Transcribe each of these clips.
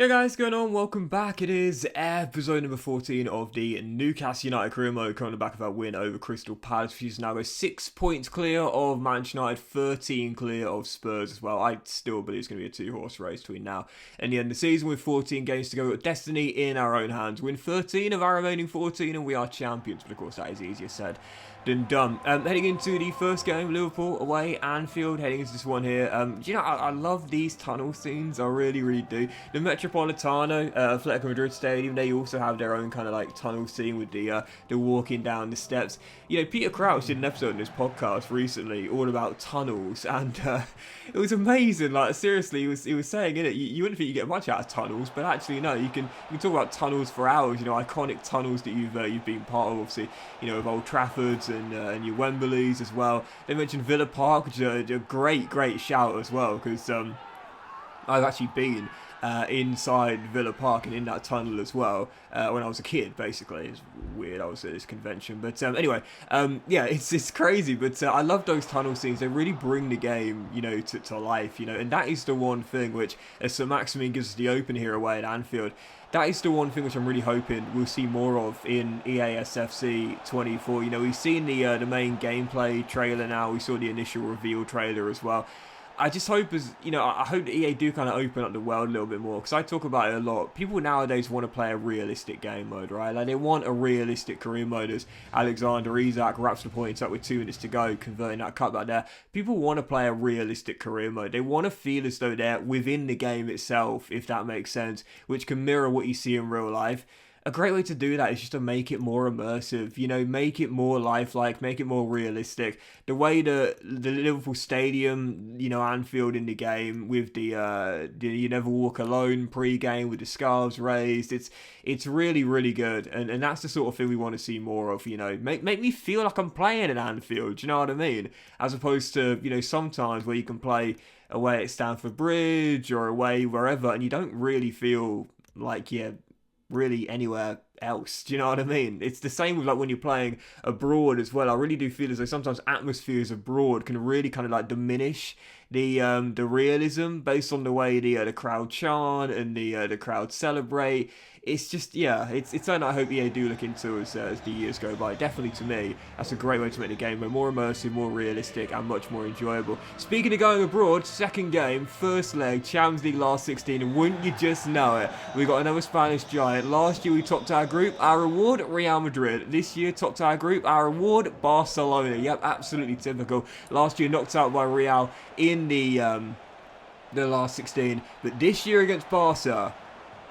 Yo guys, what's going on? Welcome back. It is episode number 14 of the Newcastle United career mode, coming back of our win over Crystal Palace, which is now 6 points clear of Manchester United, 13 clear of Spurs as well. I still believe it's going to be a two-horse race between now and the end of the season with 14 games to go. We've got destiny in our own hands. Win 13 of our remaining 14 and we are champions, but of course that is easier said than done. Heading into the first game, Liverpool away, Anfield, heading into this one here. I love these tunnel scenes, I really do. The Metropolitano, Atletico Madrid Stadium, they also have their own kind of like tunnel scene with the walking down the steps. You know, Peter Crouch did an episode in this podcast recently all about tunnels, and it was amazing. Like seriously, he was saying in it, you wouldn't think you get much out of tunnels, but actually no, you can talk about tunnels for hours. You know, iconic tunnels that you've been part of, obviously. You know, of Old Trafford's and your Wembleys as well. They mentioned Villa Park, which is a great shout as well, because I've actually been inside Villa Park and in that tunnel as well when I was a kid. Basically, it's weird. I was at this convention, but anyway, yeah, it's crazy. But I love those tunnel scenes. They really bring the game, you know, to life. You know, and that is the one thing which, as Sir Maximin gives us the open here away at Anfield. That is the one thing which I'm really hoping we'll see more of in EASFC 24. You know, we've seen the main gameplay trailer now. We saw the initial reveal trailer as well. I just hope, I hope that EA do kind of open up the world a little bit more, because I talk about it a lot. People nowadays want to play a realistic game mode, right? Like, they want a realistic career mode, as Alexander Isak wraps the points up with 2 minutes to go, converting that cutback there. People want to play a realistic career mode. They want to feel as though they're within the game itself, if that makes sense, which can mirror what you see in real life. A great way to do that is just to make it more immersive, you know, make it more lifelike, make it more realistic. The way the Liverpool Stadium, you know, Anfield in the game with the You Never Walk Alone pre-game with the scarves raised, it's really good, and that's the sort of thing we want to see more of. You know, make me feel like I'm playing at Anfield, you know what I mean? As opposed to, you know, sometimes where you can play away at Stamford Bridge or away wherever, and you don't really feel like you're really anywhere else. Do you know what I mean? It's the same with like when you're playing abroad as well. I really do feel as though sometimes atmospheres abroad can really kind of like diminish the realism based on the way the crowd chant and the crowd celebrate. It's just, yeah, it's something I hope EA do look into as the years go by. Definitely, to me, that's a great way to make the game more immersive, more realistic, and much more enjoyable. Speaking of going abroad, second game, first leg, Champions League last 16, and wouldn't you just know it, we got another Spanish giant. Last year we topped our group, our reward, Real Madrid. This year, topped our group, our reward, Barcelona. Yep, absolutely typical. Last year knocked out by Real in the last 16, but this year against Barca,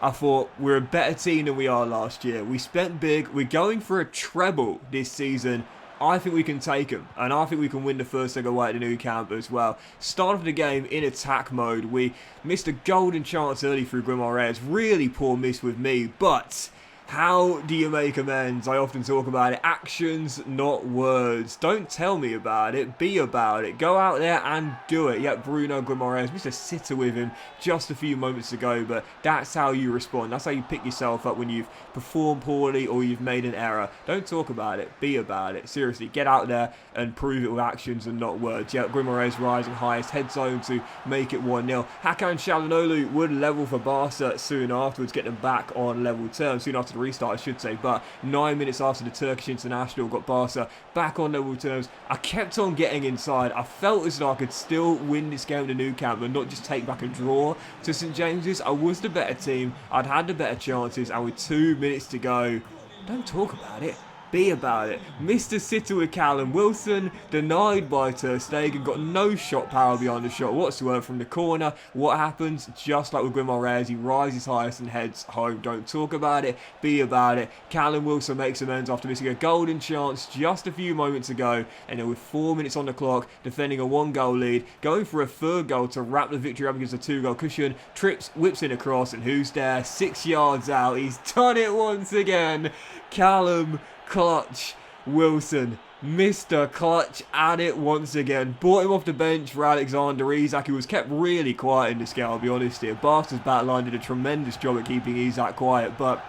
I thought we're a better team than we are last year. We spent big. We're going for a treble this season. I think we can take them, and I think we can win the first leg away at the Nou Camp as well. Start of the game in attack mode. We missed a golden chance early through Guimaraes. Really poor miss with me, but how do you make amends? I often talk about it. Actions, not words. Don't tell me about it. Be about it. Go out there and do it. Yep, Bruno Guimaraes missed a sitter with him just a few moments ago, but that's how you respond. That's how you pick yourself up when you've performed poorly or you've made an error. Don't talk about it. Be about it. Seriously, get out there and prove it with actions and not words. Yep, Guimaraes rising highest, head zone to make it 1-0. Hakan Çalhanoğlu would level for Barca soon afterwards, get them back on level terms soon after the restart, I should say, but 9 minutes after the Turkish international got Barca back on level terms. I kept on getting inside. I felt as though I could still win this game in the Nou Camp and not just take back a draw to St James's. I was the better team. I'd had the better chances, and with 2 minutes to go, don't talk about it. Be about it. Mr. Sitter with Callum Wilson, denied by Ter Stegen, got no shot power behind the shot whatsoever from the corner. What happens? Just like with Guimaraes, he rises highest and heads home. Don't talk about it, be about it. Callum Wilson makes amends after missing a golden chance just a few moments ago, and then with 4 minutes on the clock, defending a 1-goal lead, going for a third goal to wrap the victory up against a 2-goal cushion, trips, whips in across, and who's there? 6 yards out. He's done it once again. Callum Clutch Wilson, Mr. Clutch at it once again. Brought him off the bench for Alexander Isak, who was kept really quiet in this game, I'll be honest here. Barca's backline did a tremendous job at keeping Isak quiet, but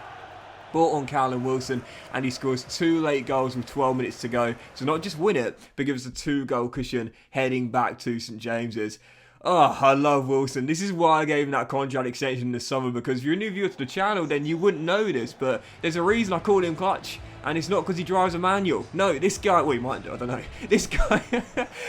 brought on Callum Wilson, and he scores 2 late goals with 12 minutes to go. So not just win it, but give us a 2-goal cushion heading back to St James's. Oh, I love Wilson. This is why I gave him that contract extension in the summer, because if you're a new viewer to the channel, then you wouldn't know this, but there's a reason I call him Clutch. And it's not because he drives a manual. No, this guy, well, he might do, I don't know. This guy,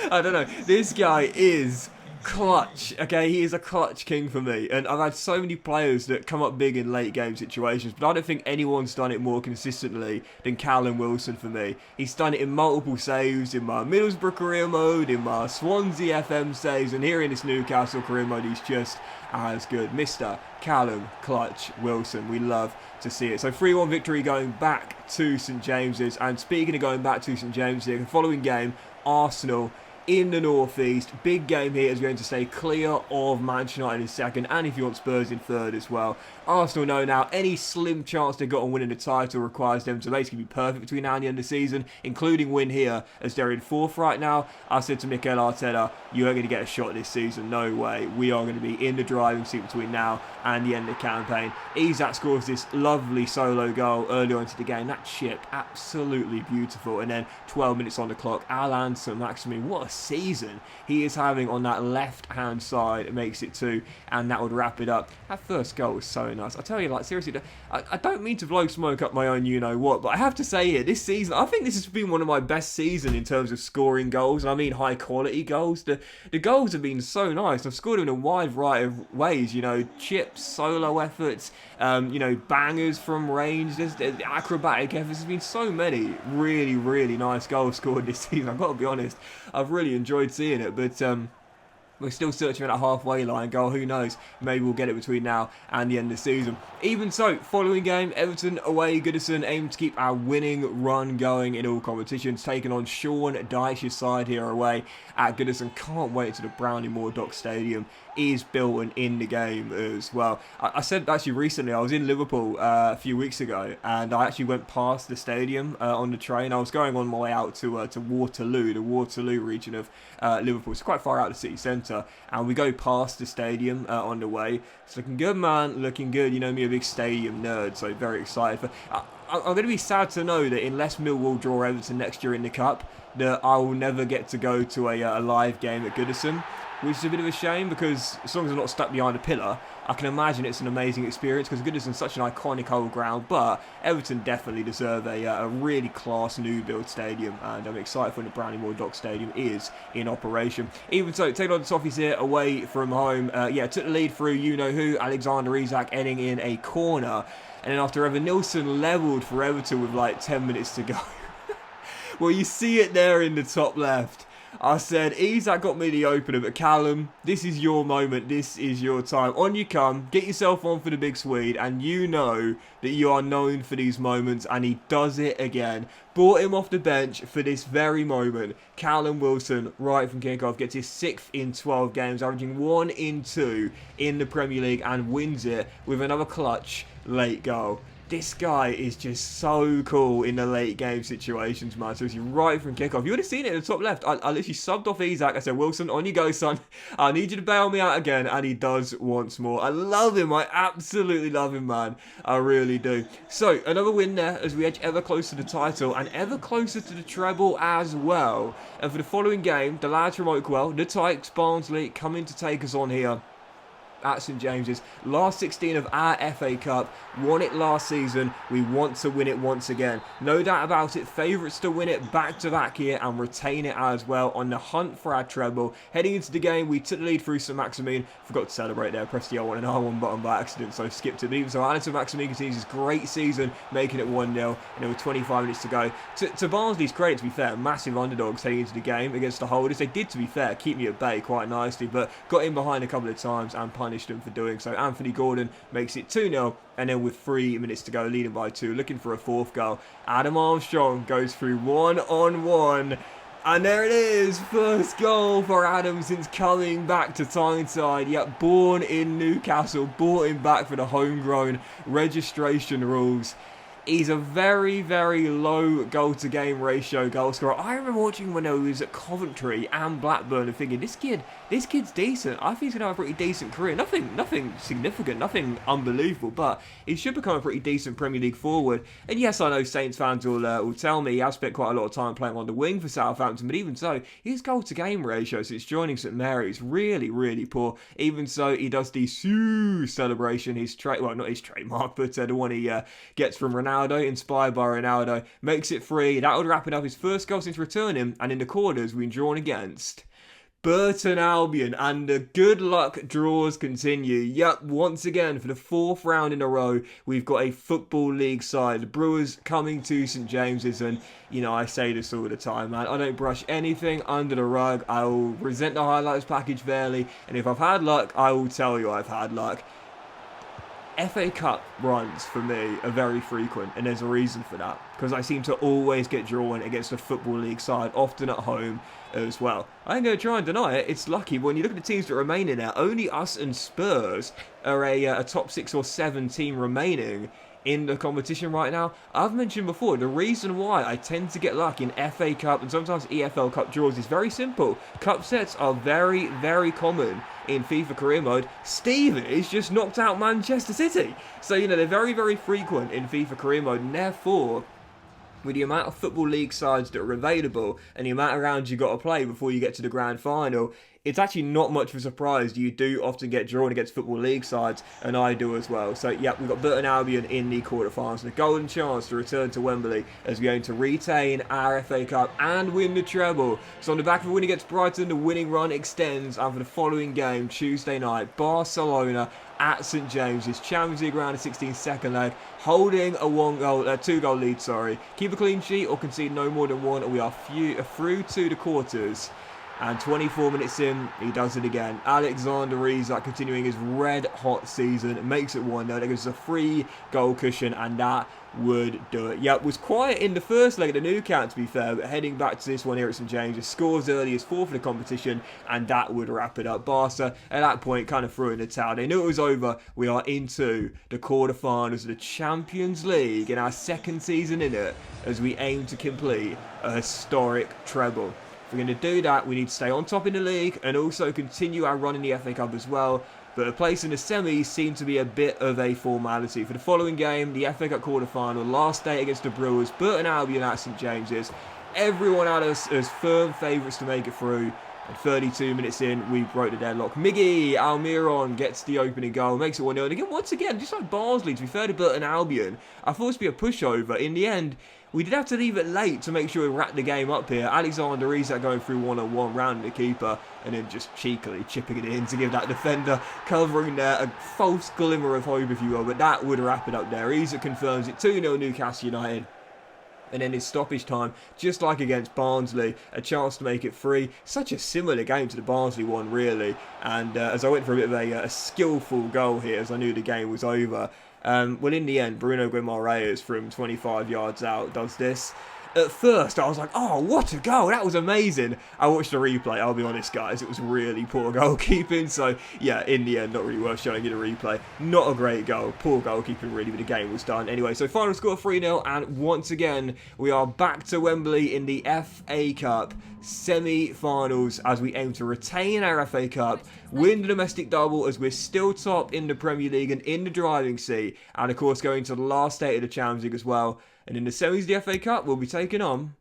I don't know. This guy is clutch. Okay, he is a clutch king for me. And I've had so many players that come up big in late game situations, but I don't think anyone's done it more consistently than Callum Wilson for me. He's done it in multiple saves, in my Middlesbrough career mode, in my Swansea FM saves, and here in this Newcastle career mode, he's just as good. Mr. Callum Clutch Wilson. We love to see it. So 3-1 victory going back to St James's. And speaking of going back to St James's, the following game, Arsenal in the North East. Big game here is going to stay clear of Manchester United in second, and if you want Spurs in third as well. Arsenal know now any slim chance they got on winning the title requires them to basically be perfect between now and the end of the season, including win here as they're in fourth right now. I said to Mikel Arteta, you are going to get a shot this season, no way. We are going to be in the driving seat between now and the end of the campaign. Isak scores this lovely solo goal early on into the game. That chip, absolutely beautiful. And then 12 minutes on the clock, Alan Saint-Maximin, what a season he is having on that left-hand side. It makes it 2, and that would wrap it up. That first goal was so nice. I tell you, like, seriously, I don't mean to blow smoke up my own you-know-what, but I have to say here, this season, I think this has been one of my best seasons in terms of scoring goals, and I mean high-quality goals. The goals have been so nice. I've scored them in a wide variety of ways, you know, chips, solo efforts, you know, bangers from range, there's acrobatic efforts. There's been so many really, really nice goals scored this season. I've got to be honest, I've really enjoyed seeing it, but we're still searching for that halfway line goal. Who knows? Maybe we'll get it between now and the end of the season. Even so, following game, Everton away. Goodison aim to keep our winning run going in all competitions. Taking on Sean Dyche's side here away at Goodison. Can't wait to the Brownlee Dock Stadium is built and in the game as well. I said actually recently, I was in Liverpool a few weeks ago, and I actually went past the stadium on the train. I was going on my way out to Waterloo, the Waterloo region of Liverpool. It's quite far out of the city centre, and we go past the stadium on the way. It's looking good, man, looking good. You know me, a big stadium nerd, so very excited for. I'm going to be sad to know that unless Millwall draw Everton next year in the Cup, that I will never get to go to a live game at Goodison, which is a bit of a shame, because as long as I'm not stuck behind a pillar, I can imagine it's an amazing experience, because Goodison's such an iconic old ground. But Everton definitely deserve a really class new build stadium, and I'm excited when the Brownlee Dock Stadium is in operation. Even so, taking on the Toffees here away from home. Yeah, took the lead through you-know-who, Alexander Isak heading in a corner. And then after Evan Nilsson levelled for Everton with like 10 minutes to go. Well, you see it there in the top left. I said, Isak got me the opener, but Callum, this is your moment, this is your time. On you come, get yourself on for the big Swede, and you know that you are known for these moments, and he does it again. Brought him off the bench for this very moment. Callum Wilson, right from kickoff, gets his 6th in 12 games, averaging 1 in 2 in the Premier League, and wins it with another clutch late goal. This guy is just so cool in the late game situations, man. So he's right from kickoff. You would have seen it in the top left. I literally subbed off Isak. I said, Wilson, on you go, son. I need you to bail me out again. And he does once more. I love him. I absolutely love him, man. I really do. So another win there as we edge ever closer to the title and ever closer to the treble as well. And for the following game, the lads from Oakwell, the Tykes, Barnsley, coming to take us on here at St James's. Last 16 of our FA Cup, won it last season. We want to win it once again. No doubt about it, favourites to win it back to back here and retain it as well, on the hunt for our treble. Heading into the game, we took the lead through Saint-Maximin. Forgot to celebrate there, pressed the L1 and R1 button by accident, so skipped it. But even so, Alan Saint-Maximin continues his great season, making it 1-0, and there were 25 minutes to go. To Barnsley's credit, to be fair, massive underdogs heading into the game against the holders. They did, to be fair, keep me at bay quite nicely, but got in behind a couple of times and punished them for doing so. Anthony Gordon makes it 2-0, and then with 3 minutes to go, leading by 2, looking for a 4th goal. Adam Armstrong goes through 1-on-1, and there it is, first goal for Adam since coming back to Tyneside. Yep, born in Newcastle, brought him back for the homegrown registration rules. He's a very, very low goal-to-game ratio goal scorer. I remember watching when he was at Coventry and Blackburn and thinking, this kid this kid's decent. I think he's going to have a pretty decent career. Nothing significant, nothing unbelievable, but he should become a pretty decent Premier League forward. And yes, I know Saints fans will tell me he has spent quite a lot of time playing on the wing for Southampton, but even so, his goal-to-game ratio since joining St Mary's really, really poor. Even so, he does the Sue celebration, not his trademark, but the one he gets from Ronaldo, inspired by Ronaldo, makes it 3. That would wrap it up, his first goal since returning, and in the quarters, we've drawn against Burton Albion, and the good luck draws continue. Yep, once again, for the 4th round in a row, we've got a Football League side. The Brewers coming to St James's, and, I say this all the time, man. I don't brush anything under the rug. I will present the highlights package fairly, and if I've had luck, I will tell you I've had luck. FA Cup runs, for me, are very frequent, and there's a reason for that, because I seem to always get drawn against the Football League side, often at home as well. I ain't going to try and deny it, it's lucky. When you look at the teams that remain in there, only us and Spurs are a top 6 or 7 team remaining in the competition right now. I've mentioned before, the reason why I tend to get lucky in FA Cup and sometimes EFL Cup draws is very simple. Cup sets are very, very common in FIFA career mode. Stevie's just knocked out Manchester City. So, they're very, very frequent in FIFA career mode, and therefore, with the amount of Football League sides that are available and the amount of rounds you've got to play before you get to the grand final, it's actually not much of a surprise. You do often get drawn against Football League sides, and I do as well. So, yeah, we've got Burton Albion in the quarterfinals, and a golden chance to return to Wembley as we aim to retain our FA Cup and win the treble. So, on the back of a win against Brighton, the winning run extends, and for the following game, Tuesday night, Barcelona at St James's, Champions League round of 16 second leg, holding a 2-goal lead. Keep a clean sheet or concede no more than 1, and we are through to the quarters. And 24 minutes in, he does it again. Alexander Isak continuing his red-hot season, makes it 1-0. That gives us a 3-goal cushion, and that would do it. Yeah, it was quiet in the first leg of the Newcastle, to be fair, but heading back to this one here at St James's, scores early, is 4th for the competition, and that would wrap it up. Barca, at that point, kind of threw in the towel. They knew it was over. We are into the quarterfinals of the Champions League in our 2nd season in it, as we aim to complete a historic treble. If we're going to do that, we need to stay on top in the league and also continue our run in the FA Cup as well. But a place in the semis seemed to be a bit of a formality. For the following game, the FA Cup quarter-final, last day against the Brewers, Burton Albion at St James's. Everyone had us as firm favourites to make it through. And 32 minutes in, we broke the deadlock. Miggy Almiron gets the opening goal, makes it 1-0. And again, once again, just like Barnsley, to be fair to Burton Albion, I thought it would be a pushover. In the end, we did have to leave it late to make sure we wrapped the game up here. Alexander Isak going through 1-on-1, rounding the keeper, and then just cheekily chipping it in to give that defender covering there a false glimmer of hope, if you will. But that would wrap it up there. Isak confirms it, 2-0 Newcastle United. And then in stoppage time, just like against Barnsley, a chance to make it 3. Such a similar game to the Barnsley one, really. And as I went for a bit of a skillful goal here, as I knew the game was over, well, in the end, Bruno Guimaraes from 25 yards out does this. At first, I was like, oh, what a goal. That was amazing. I watched the replay. I'll be honest, guys. It was really poor goalkeeping. So, yeah, in the end, not really worth showing you the replay. Not a great goal. Poor goalkeeping, really, but the game was done. Anyway, so final score 3-0. And once again, we are back to Wembley in the FA Cup semi-finals as we aim to retain our FA Cup, win the domestic double as we're still top in the Premier League and in the driving seat. And, of course, going to the last day of the Champions League as well. And in the semis of the FA Cup, we'll be taking on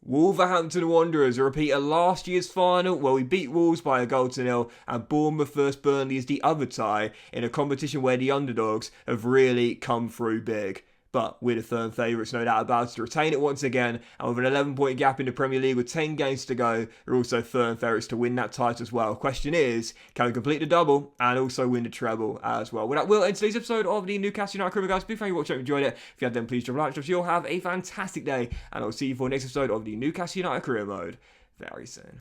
Wolverhampton Wanderers, a repeat of last year's final where we beat Wolves by 1-0, and Bournemouth vs Burnley is the other tie in a competition where the underdogs have really come through big. But we're the firm favourites, no doubt about it, to retain it once again. And with an 11-point gap in the Premier League with 10 games to go, we're also firm favourites to win that title as well. Question is, can we complete the double and also win the treble as well? Well, that will end today's episode of the Newcastle United Crew, guys. Big thank you for watching. Enjoyed it. If you had then, please drop a like. You'll have a fantastic day. And I'll see you for the next episode of the Newcastle United Career Mode very soon.